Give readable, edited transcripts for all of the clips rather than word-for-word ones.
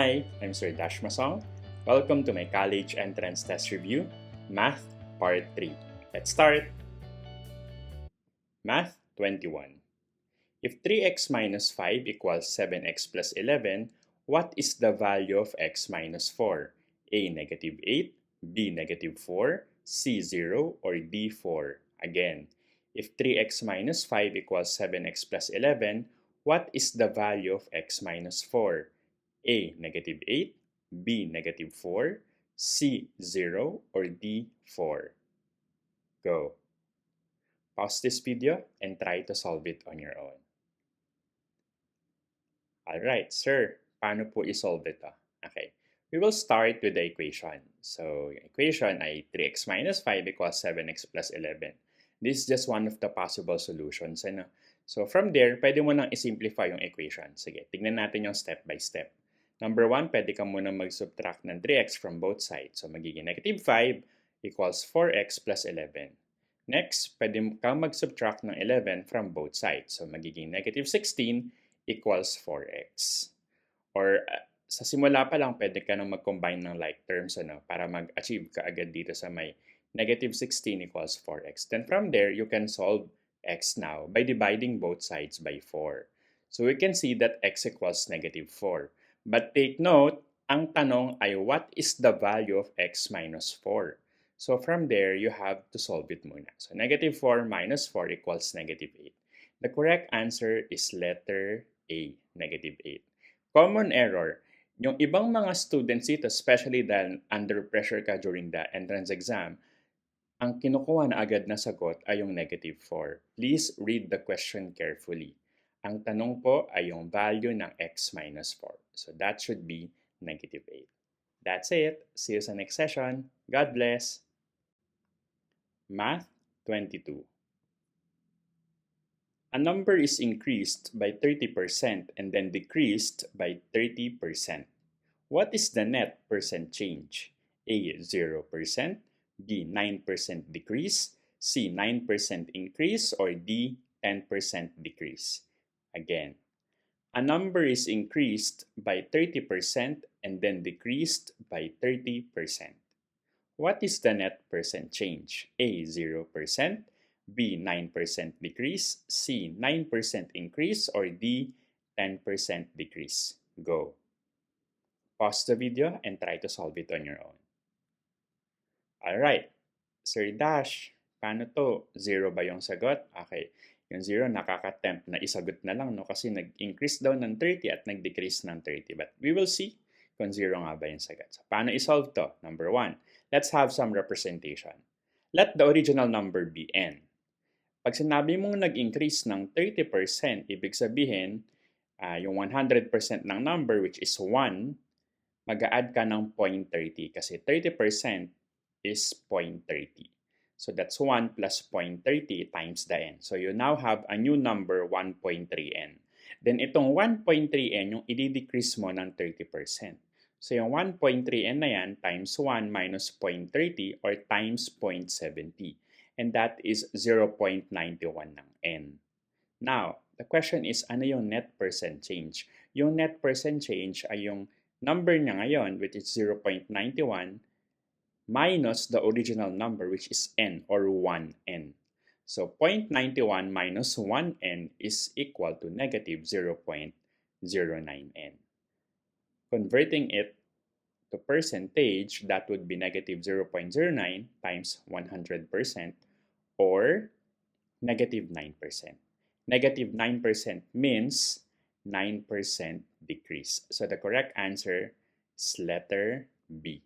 Hi, I'm Sir Dash Masong. Welcome to my college entrance test review, Math Part 3. Let's start! Math 21. If 3x minus 5 equals 7x plus 11, what is the value of x minus 4? A, negative 8, B, negative 4, C, 0, or D, 4? Again, if 3x minus 5 equals 7x plus 11, what is the value of x minus 4? A, negative 8, B, negative 4, C, 0, or D, 4? Go. Pause this video and try to solve it on your own. Alright, sir, paano po isolve ito? Okay, we will start with the equation. So, yung equation ay 3x minus 5 equals 7x plus 11. This is just one of the possible solutions. Ano? So, from there, pwede mo nang isimplify yung equation. Sige, tignan natin yung step by step. Number 1, pwede ka muna mag-subtract ng 3x from both sides. So, magiging negative 5 equals 4x plus 11. Next, pwede kang mag-subtract ng 11 from both sides. So, magiging negative 16 equals 4x. Or sa simula pa lang, pwede ka nang mag-combine ng like terms para mag-achieve ka agad dito sa may negative 16 equals 4x. Then from there, you can solve x now by dividing both sides by 4. So we can see that x equals negative 4. But take note, ang tanong ay what is the value of x minus 4? So from there, you have to solve it muna. So negative 4 minus 4 equals negative 8. The correct answer is letter A, negative 8. Common error, yung ibang mga students dito, especially dahil under pressure ka during the entrance exam, ang kinukuha na agad na sagot ay yung negative 4. Please read the question carefully. Ang tanong po ay yung value ng x minus 4. So that should be negative 8. That's it. See you sa next session. God bless. Math 22. A number is increased by 30% and then decreased by 30%. What is the net percent change? A, 0%, B, 9% decrease, C, 9% increase, or D, 10% decrease? Again, a number is increased by 30% and then decreased by 30%. What is the net percent change? A, 0%, B, 9% decrease, C, 9% increase, or D, 10% decrease? Go. Pause the video and try to solve it on your own. Alright, Sir Dash, paano to? 0 ba yung sagot? Okay, yung 0 nakaka-tempt na isagot na lang kasi nag-increase daw ng 30 at nag-decrease ng 30. But we will see kung 0 nga ba yung sagot. So, paano isolve to? Number 1, let's have some representation. Let the original number be n. Pag sinabi mong nag-increase ng 30%, ibig sabihin, yung 100% ng number which is 1, mag-a-add ka ng 0.30 kasi 30% is 0.30. So that's 1 plus 0.30 times the n. So you now have a new number, 1.3n. Then itong 1.3n, yung i-decrease mo ng 30%. So yung 1.3n na yan times 1 minus 0.30 or times 0.70. And that is 0.91 ng n. Now, the question is, ano yung net percent change? Yung net percent change ay yung number niya ngayon, which is 0.91, minus the original number, which is n or 1n. So 0.91 minus 1n is equal to negative 0.09n. Converting it to percentage, that would be negative 0.09 times 100% or negative 9%. Negative 9% means 9% decrease. So the correct answer is letter B.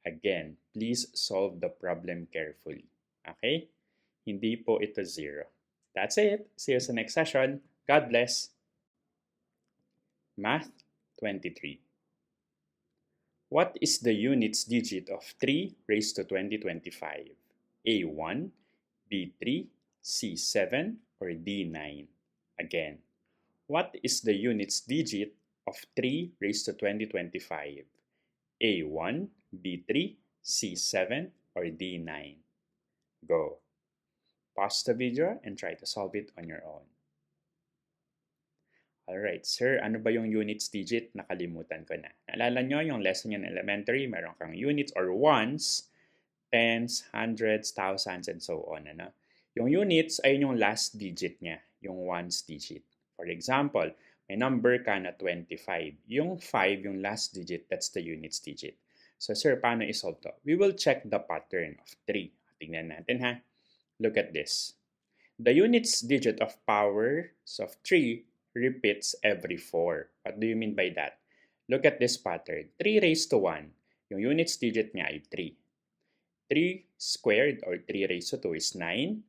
Again, please solve the problem carefully. Okay? Hindi po ito 0. That's it. See you sa next session. God bless. Math 23. What is the units digit of 3 raised to 2025? A1, B3, C7, or D9? Again, what is the units digit of 3 raised to 2025? A1, B3, C7, or D9? Go. Pause the video and try to solve it on your own. Alright, sir, ano ba yung units digit? Nakalimutan ko na. Naalala nyo yung lesson yun in elementary, meron kang units or ones, tens, hundreds, thousands, and so on. Ano? Yung units ay yung last digit niya, yung ones digit. For example, may number ka na 25. Yung 5, yung last digit, that's the units digit. So, sir, paano isolve to? We will check the pattern of 3. Tingnan natin ha. Look at this. The units digit of powers of 3 repeats every 4. What do you mean by that? Look at this pattern. 3 raised to 1. Yung units digit niya ay 3. 3 squared or 3 raised to 2 is 9.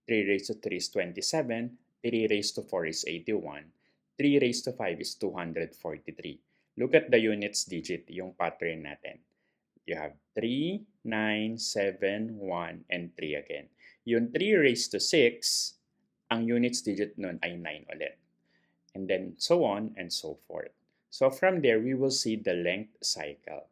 3 raised to 3 is 27. 3 raised to 4 is 81. 3 raised to 5 is 243. Look at the units digit, yung pattern natin. You have 3, 9, 7, 1, and 3 again. Yung 3 raised to 6, ang units digit nun ay 9 ulit. And then so on and so forth. So from there, we will see the length cycle.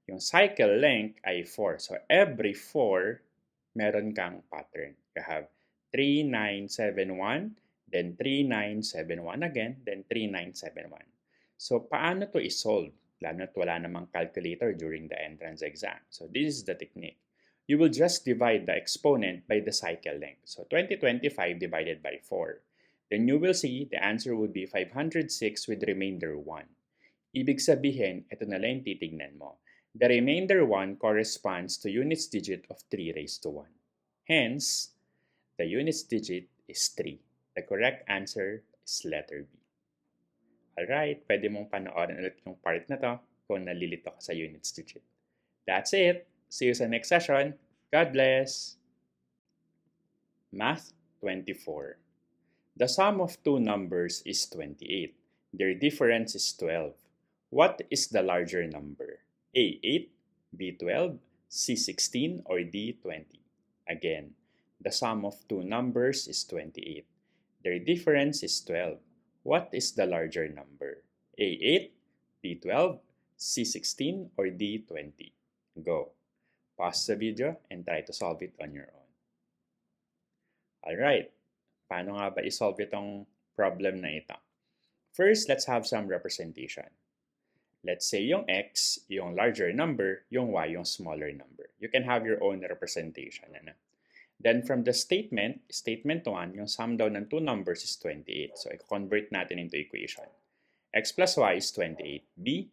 Yung cycle length ay 4. So every 4, meron kang pattern. You have 3, 9, 7, 1, then 3, 9, 7, 1 again, then 3, 9, 7, 1. So paano to isolve? Lalo na't wala namang calculator during the entrance exam. So this is the technique. You will just divide the exponent by the cycle length. So 2025 divided by 4. Then you will see the answer would be 506 with remainder 1. Ibig sabihin, ito na lang yung titignan mo. The remainder 1 corresponds to units digit of 3 raised to 1. Hence, the units digit is 3. The correct answer is letter B. Alright, pwede mong panoorin ulit yung part na to kung nalilito ka sa units digit. That's it. See you sa next session. God bless. Math 24. The sum of two numbers is 28. Their difference is 12. What is the larger number? A 8, B 12, C 16, or D 20? Again, the sum of two numbers is 28. Their difference is 12. What is the larger number? A 8, B 12, C 16, or D 20? Go. Pause the video and try to solve it on your own. Alright, paano nga ba isolve itong problem na ito? First, let's have some representation. Let's say yung x, yung larger number, yung y, yung smaller number. You can have your own representation. Ano? Then from the statement 1, yung sum daw ng two numbers is 28. So, i-convert natin into equation. X plus y is 28. B,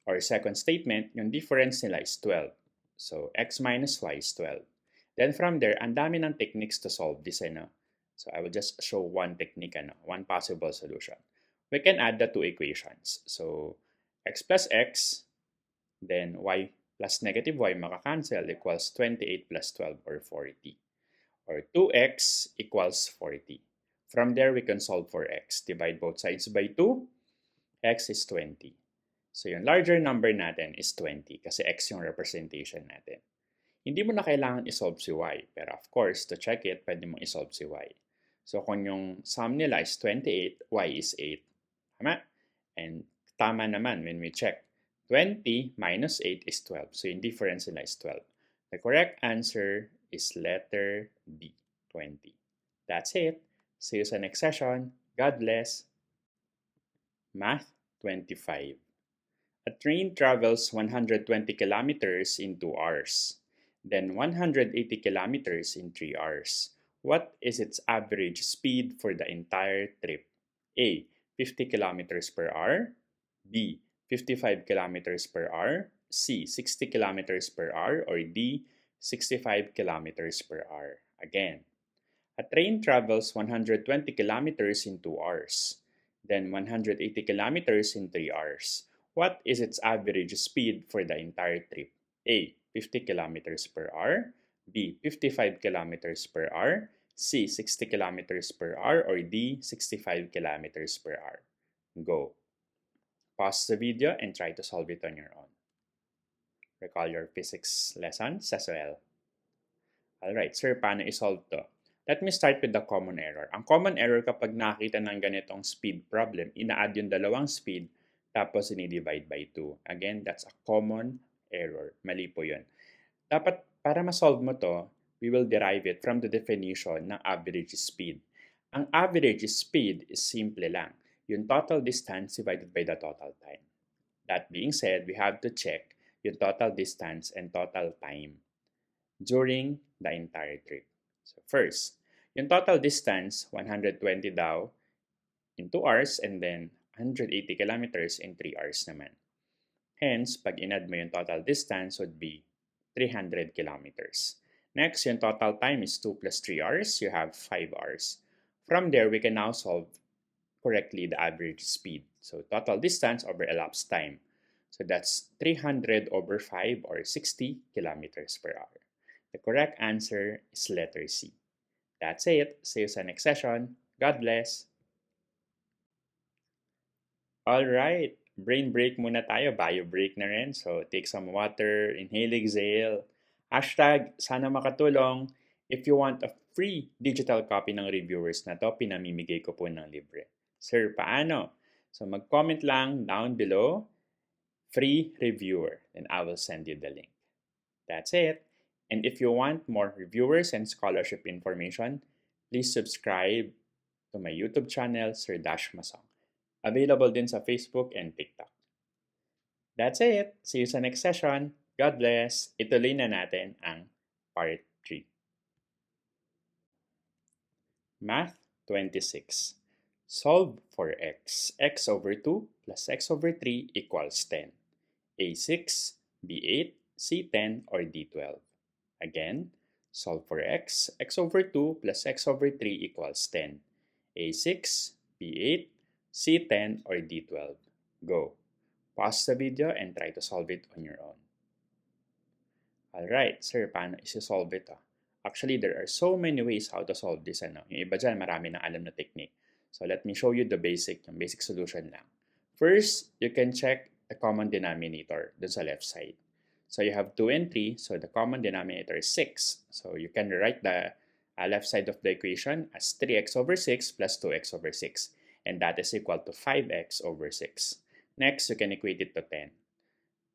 or second statement, yung difference nila is 12. So, x minus y is 12. Then from there, ang dami ng techniques to solve this. Ano? So, I will just show one technique, one possible solution. We can add the two equations. So, x plus x, then y plus negative y makakancel equals 28 plus 12 or 40. Or 2x equals 40. From there, we can solve for x. Divide both sides by 2. X is 20. So yung larger number natin is 20 kasi x yung representation natin. Hindi mo na kailangan isolve si y. Pero of course, to check it, pwede mong isolve si y. So kung yung sum nila is 28, y is 8. Tama? And tama naman when we check. 20 minus 8 is 12. So yung difference nila is 12. The correct answer is letter B, 20. That's it. See you sa next session. God bless. Math 25. A train travels 120 kilometers in 2 hours, then 180 kilometers in 3 hours. What is its average speed for the entire trip? A, 50 kilometers per hour. B, 55 kilometers per hour. C, 60 kilometers per hour. Or D, 65 kilometers per hour. Again, a train travels 120 kilometers in 2 hours, then 180 kilometers in 3 hours. What is its average speed for the entire trip? A, 50 kilometers per hour. B, 55 kilometers per hour. C, 60 kilometers per hour. Or D, 65 kilometers per hour. Go. Pause the video and try to solve it on your own. Recall your physics lessons as well. Alright, sir, paano isolve to? Let me start with the common error. Ang common error kapag nakita ng ganitong speed problem, ina-add yung dalawang speed, tapos ini-divide by 2. Again, that's a common error. Mali po yun. Dapat, para ma-solve mo to, we will derive it from the definition ng average speed. Ang average speed is simple lang. yung total distance divided by the total time. That being said, we have to check yung total distance and total time during the entire trip. So first, yung total distance, 120 daw in 2 hours and then 180 kilometers in 3 hours naman. Hence, pag in-add mo yung total distance would be 300 kilometers. Next, yung total time is 2 plus 3 hours. You have 5 hours. From there, we can now solve correctly the average speed. So total distance over elapsed time. So that's 300 over 5 or 60 kilometers per hour. The correct answer is letter C. That's it. See you sa next session. God bless. Alright, brain break muna tayo. Bio break na rin. So take some water, inhale, exhale. Hashtag, sana makatulong. If you want a free digital copy ng reviewers na to, pinamimigay ko po ng libre. Sir, paano? So mag-comment lang down below, free reviewer, and I will send you the link. That's it. And if you want more reviewers and scholarship information, please subscribe to my YouTube channel, Sir Dash Masong. Available din sa Facebook and TikTok. That's it. See you sa next session. God bless. Ituloy na natin ang part 3. Math 26. Solve for x. X over 2 plus x over 3 equals 10. A6, B8, C10, or D12. Again, solve for x. X over 2 plus x over 3 equals 10. A6, B8, C10, or D12. Go. Pause the video and try to solve it on your own. Alright, sir, paano isi-solve ito? Actually, there are so many ways how to solve this. Yung iba dyan, marami nang alam na technique. So let me show you the basic solution lang. First, you can check the common denominator dun sa left side. So you have 2 and 3, so the common denominator is 6. So you can write the left side of the equation as 3x over 6 plus 2x over 6. And that is equal to 5x over 6. Next, you can equate it to 10.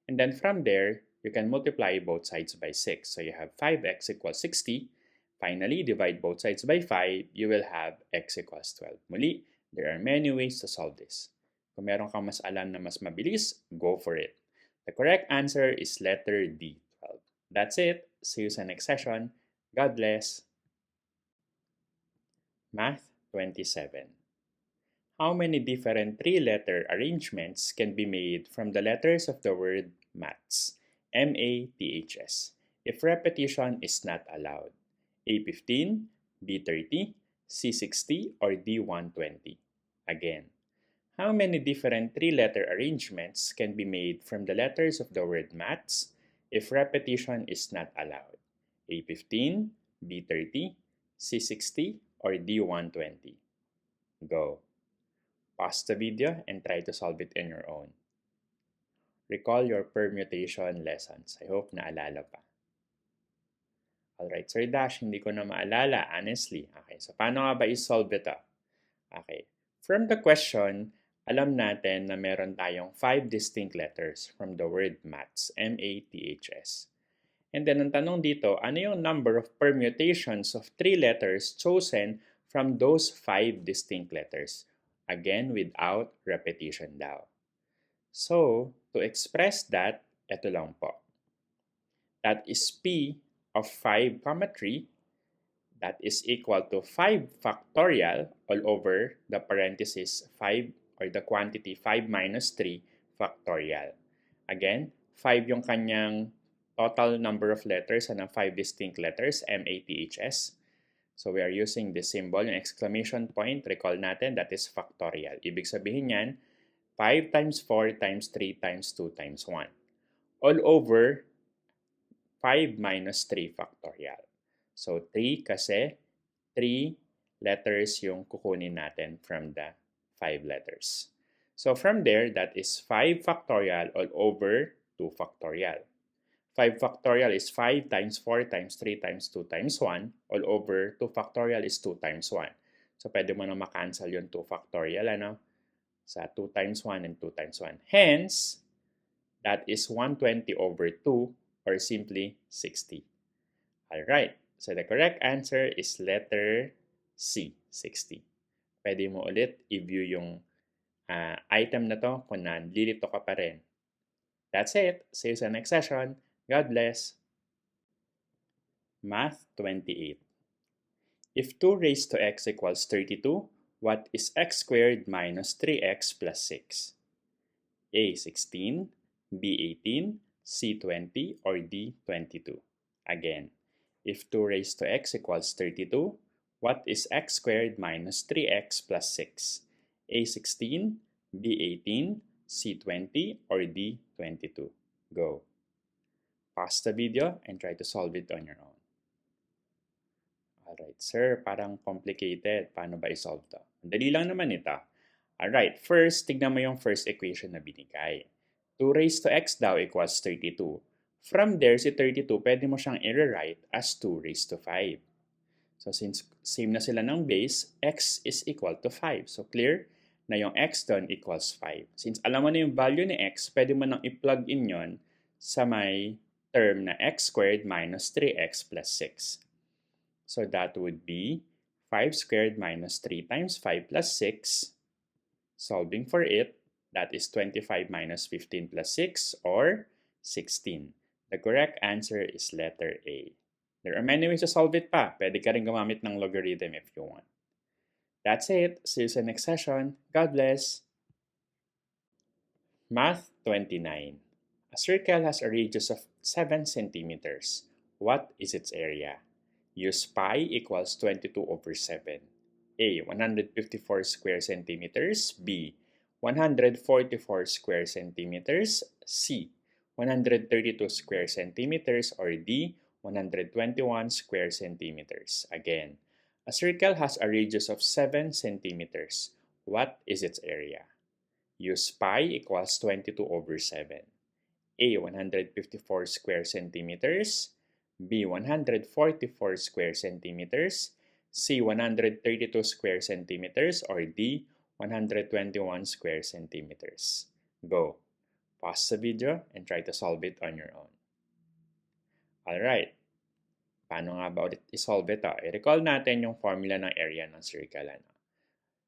And then from there, you can multiply both sides by 6. So you have 5x equals 60. Finally, divide both sides by 5, you will have x equals 12. Muli, there are many ways to solve this. Kung meron kang mas alam na mas mabilis, go for it. The correct answer is letter D, 12. That's it. See you sa next session. God bless. Math 27. How many different three-letter arrangements can be made from the letters of the word maths? M-A-T-H-S. If repetition is not allowed. A15, B30, C60, or D120. Again. How many different three-letter arrangements can be made from the letters of the word maths if repetition is not allowed? A15, B30, C60, or D120? Go. Pause the video and try to solve it on your own. Recall your permutation lessons. I hope naalala pa. Alright, Sir Dash, hindi ko na maalala, honestly. Okay, so paano nga ba i-solve ito? Okay, from the question, alam natin na meron tayong 5 distinct letters from the word maths, M-A-T-H-S. And then ang tanong dito, ano yung number of permutations of 3 letters chosen from those 5 distinct letters? Again, without repetition daw. So, to express that, ito lang po. That is P of 5, 3. That is equal to 5 factorial all over the parenthesis 5 or the quantity 5 minus 3 factorial. Again, 5 yung kanyang total number of letters and 5 distinct letters, M-A-T-H-S. So we are using this symbol, yung exclamation point, recall natin, that is factorial. Ibig sabihin yan, 5 times 4 times 3 times 2 times 1. All over 5 minus 3 factorial. So 3 kasi 3 letters yung kukunin natin from the 5 letters. So from there, that is 5 factorial all over 2 factorial. 5 factorial is 5 times 4 times 3 times 2 times 1. All over 2 factorial is 2 times 1. So pwede mo na makancel yung 2 factorial, ano? Sa 2 times 1 and 2 times 1. Hence, that is 120 over 2 or simply 60. Alright, so the correct answer is letter C, 60. Pwede mo ulit i-view yung item na to kung nalilito ka pa rin. That's it. See you sa next session. God bless. Math 28. If 2 raised to x equals 32, what is x squared minus 3x plus 6? A. 16, B. 18, C. 20, or D. 22? Again, if 2 raised to x equals 32, what is x squared minus 3x plus 6? A. 16, B. 18, C. 20, or D. 22? Go. Pause the video and try to solve it on your own. Alright, sir, parang complicated. Paano ba i-solve to? Dali lang naman ito. Alright, first, tignan mo yung first equation na binigay. 2 raised to x daw equals 32. From there, si 32, pwede mo siyang i-rewrite as 2 raised to 5. So, since same na sila ng base, x is equal to 5. So, clear na yung x doon equals 5. Since alam mo na yung value ni x, pwede mo nang i-plug in yon sa may term na x squared minus 3x plus 6. So that would be 5 squared minus 3 times 5 plus 6. Solving for it, that is 25 minus 15 plus 6 or 16. The correct answer is letter A. There are many ways to solve it pa. Pwede ka rin gumamit ng logarithm if you want. That's it. See you sa next session. God bless. Math 29. A circle has a radius of 7 centimeters. What is its area? Use pi equals 22 over 7. A. 154 square centimeters. B. 144 square centimeters. C. 132 square centimeters. Or D. 121 square centimeters. Again, a circle has a radius of 7 centimeters. What is its area? Use pi equals 22 over 7. A. 154 square centimeters. B. 144 square centimeters, C. 132 square centimeters, or D. 121 square centimeters. Go. Pause the video and try to solve it on your own. Alright. Paano nga ba ulit i-solve ito? I-recall natin yung formula ng area ng circle.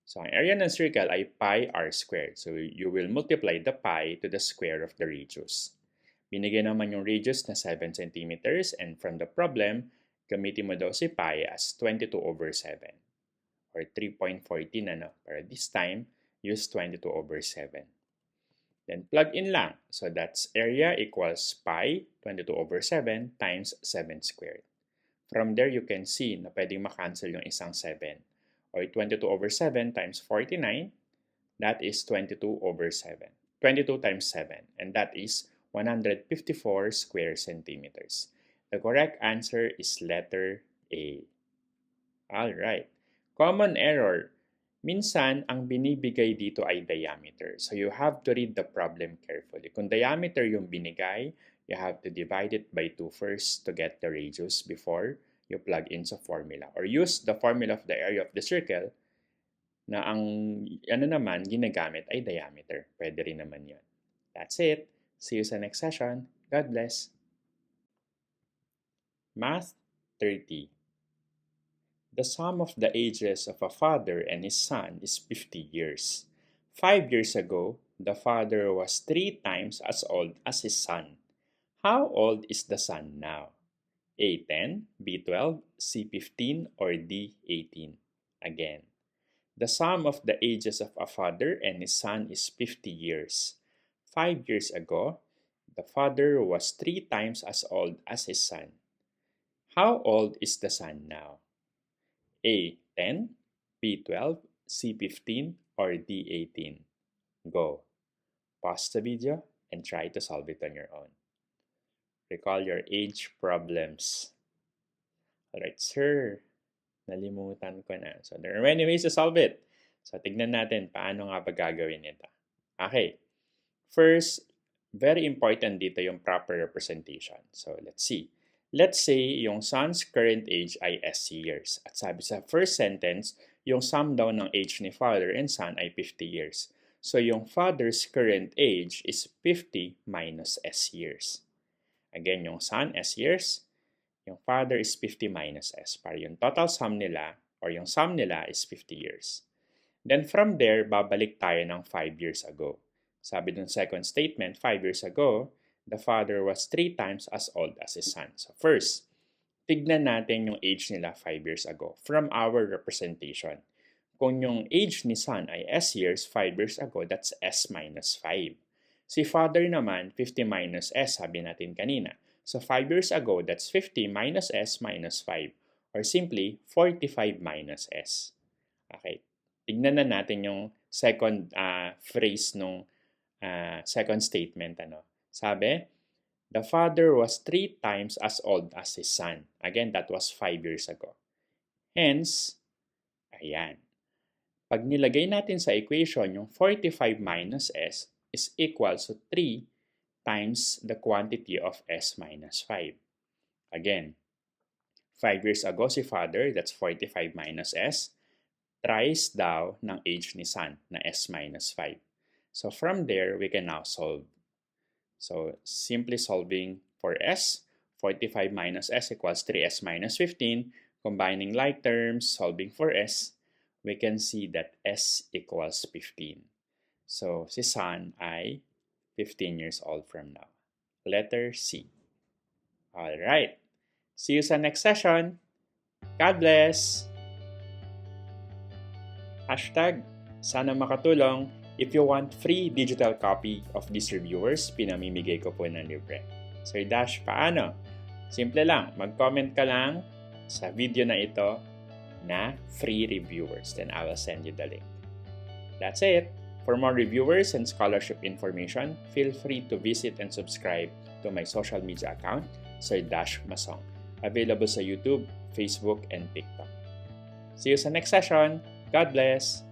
So, ang area ng circle ay pi r squared. So, you will multiply the pi to the square of the radius. Binigyan naman yung radius na 7 centimeters and from the problem, gamitin mo daw si pi as 22 over 7 or 3.14 ano. Pero this time, use 22 over 7. Then plug in lang. So that's area equals pi 22 over 7 times 7 squared. From there, you can see na pwedeng makancel yung isang 7 or 22 over 7 times 49, that is 22 over 7. 22 times 7 and that is 154 square centimeters. The correct answer is letter A. Alright. Common error. Minsan, ang binibigay dito ay diameter. So you have to read the problem carefully. Kung diameter yung binigay, you have to divide it by 2 first to get the radius before you plug in sa formula. Or use the formula of the area of the circle na ang naman ginagamit ay diameter. Pwede rin naman yun. That's it. See you sa next session. God bless. Math 30. The sum of the ages of a father and his son is 50 years. 5 years ago, the father was 3 times as old as his son. How old is the son now? A. 10, B. 12, C. 15, or D. 18? Again, the sum of the ages of a father and his son is 50 years. 5 years ago, the father was 3 times as old as his son. How old is the son now? A. 10, B. 12, C. 15, or D. 18? Go. Pause the video and try to solve it on your own. Recall your age problems. Alright, sir. Nalimutan ko na. So, there are many ways to solve it. So, tignan natin paano nga ba gagawin ito. Okay. First, very important dito yung proper representation. So, let's see. Let's say yung son's current age ay S years. At sabi sa first sentence, yung sum daw ng age ni father and son ay 50 years. So, yung father's current age is 50 minus S years. Again, yung son, S years. Yung father is 50 minus S. Para yung total sum nila, or yung sum nila is 50 years. Then from there, babalik tayo ng 5 years ago. Sabi dun second statement, 5 years ago, the father was 3 times as old as his son. So first, tignan natin yung age nila 5 years ago from our representation. Kung yung age ni son ay S years, 5 years ago, that's S minus 5. Si father naman, 50 minus S, sabi natin kanina. So 5 years ago, that's 50 minus S minus 5. Or simply, 45 minus S. Okay. Tignan na natin yung second phrase nung second statement. Sabi, the father was 3 times as old as his son. Again, that was 5 years ago. Hence, ayan. Pag nilagay natin sa equation, yung 45 minus S is equal to 3 times the quantity of S minus 5. Again, 5 years ago si father, that's 45 minus S. Thrice daw ng age ni son na S minus 5. So from there, we can now solve. So simply solving for S, 45 minus S equals 3S minus 15. Combining like terms, solving for S, we can see that S equals 15. So si son ay 15 years old from now. Letter C. Alright. See you sa next session. God bless! Hashtag, sana makatulong. If you want free digital copy of these reviewers, pinamimigay ko po ng libre. Sir Dash, paano? Simple lang, mag-comment ka lang sa video na ito na free reviewers. Then I will send you the link. That's it. For more reviewers and scholarship information, feel free to visit and subscribe to my social media account, Sir Dash Masong. Available sa YouTube, Facebook, and TikTok. See you sa next session. God bless!